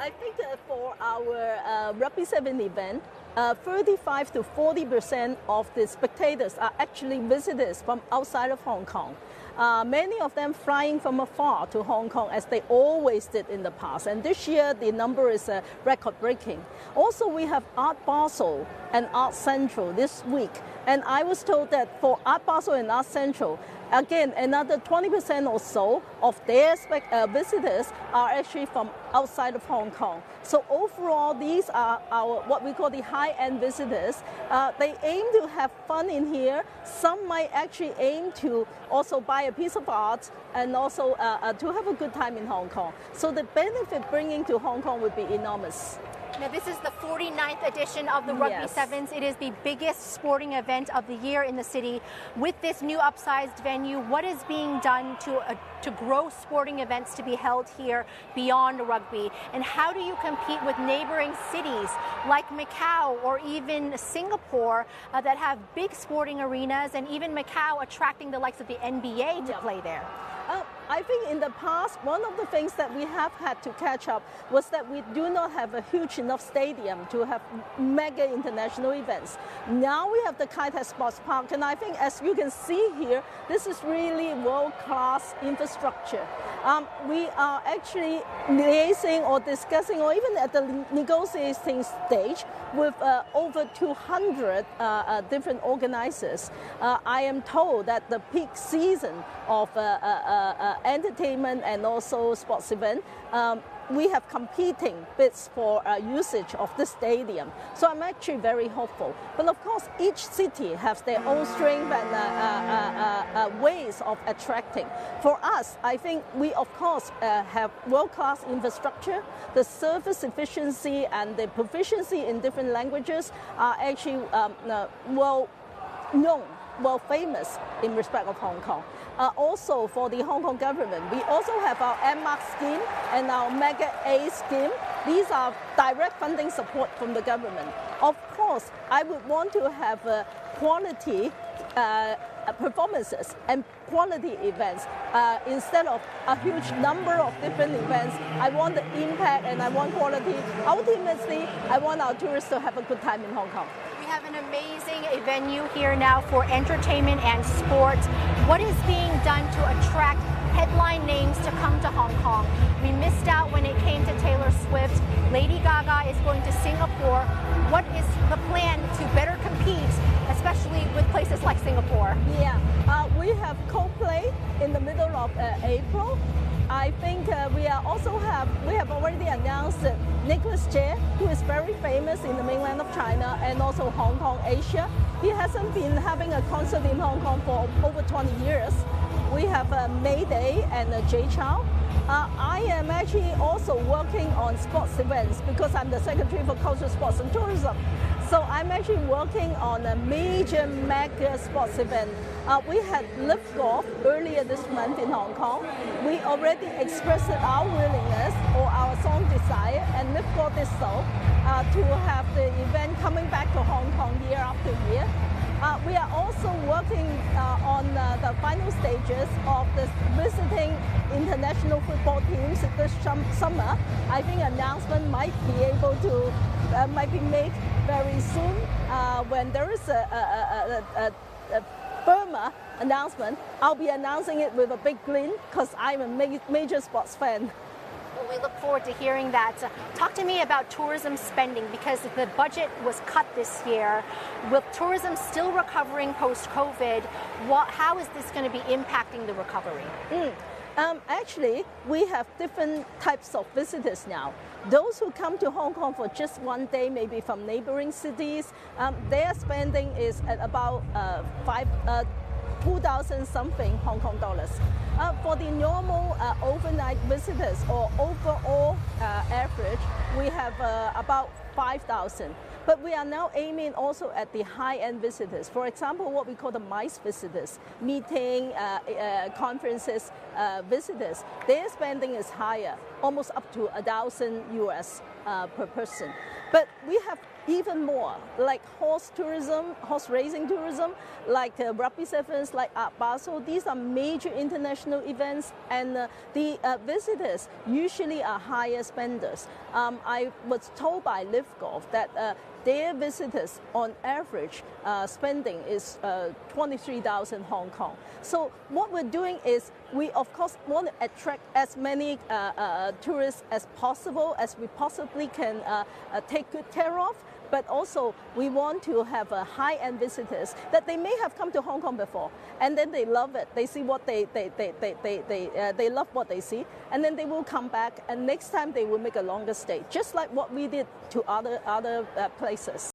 I think for our Rugby 7 event, 35 to 40% of the spectators are actually visitors from outside of Hong Kong. Many of them flying from afar to Hong Kong as they always did in the past. And this year, the number is record-breaking. Also, we have Art Basel and Art Central this week. And I was told that for Art Basel and Art Central, again, another 20% or so of their visitors are actually from outside of Hong Kong. So overall, these are our what we call the high-end visitors. They aim to have fun in here. Some might actually aim to also buy a piece of art and also to have a good time in Hong Kong. So the benefit bringing to Hong Kong would be enormous. Now, this is the 49th edition of the Rugby Sevens. It is the biggest sporting event of the year in the city. With this new upsized venue, what is being done to grow sporting events to be held here beyond rugby? And how do you compete with neighboring cities like Macau or even Singapore that have big sporting arenas, and even Macau attracting the likes of the NBA to play there? I think in the past, one of the things that we have had to catch up was that we do not have a huge enough stadium to have mega international events. Now we have the Kai Tak Sports Park, and I think as you can see here, this is really world-class infrastructure. We are actually liaising or discussing or even at the negotiating stage with over 200 different organizers. I am told that the peak season of entertainment and also sports event, we have competing bids for usage of the stadium. So I'm actually very hopeful. But of course, each city has their own strength and ways of attracting. For us, I think we of course have world-class infrastructure. The service efficiency and the proficiency in different languages are actually well known, well famous in respect of Hong Kong. Also for the Hong Kong government, we also have our MMARC scheme and our Mega A scheme. These are direct funding support from the government. Of course, I would want to have quality performances and quality events instead of a huge number of different events. I want the impact and I want quality. Ultimately, I want our tourists to have a good time in Hong Kong. We have an amazing venue here now for entertainment and sports. What is being done to attract headline names to come to Hong Kong? We missed out when it came to Taylor Swift. Lady Gaga is going to Singapore. What is the plan to better compete, especially with places like Singapore? Yeah, we have Coldplay in the middle of April. I think we have already announced Nicholas Jay, who is very famous in the mainland of China and also Hong Kong, Asia. He hasn't been having a concert in Hong Kong for over 20 years. We have Mayday and Jay Chow. I am actually also working on sports events because I'm the Secretary for Culture, Sports and Tourism. So I'm actually working on a major mega sports event. We had Live Golf earlier this month in Hong Kong. We already expressed our willingness or our strong desire, and Live Golf is so, to have the event coming back to Hong Kong year after year. We are also working on the final stages of the visiting international football teams this summer. I think announcement might be made very soon when there is a firmer announcement. I'll be announcing it with a big grin because I'm a major sports fan. Well, we look forward to hearing that. Talk to me about tourism spending, because the budget was cut this year. With tourism still recovering post-COVID, how is this going to be impacting the recovery? Actually, we have different types of visitors now. Those who come to Hong Kong for just one day, maybe from neighboring cities, their spending is at about 2,000 something Hong Kong dollars. For the normal overnight visitors or overall average, we have about 5,000. But we are now aiming also at the high-end visitors. For example, what we call the MICE visitors, meeting, conferences visitors. Their spending is higher, almost up to $1,000 per person. But we have even more, like horse tourism, horse racing tourism, like Rugby Sevens, like Art Basel. These are major international events, and the visitors usually are higher spenders. I was told by Live Golf that their visitors, on average, spending is 23,000 Hong Kong. So what we're doing is we, of course, want to attract as many tourists as possible, as we possibly can take good care of. But also, we want to have high-end visitors that they may have come to Hong Kong before, and then they love it. They see what they love what they see, and then they will come back, and next time they will make a longer stay, just like what we did to other places.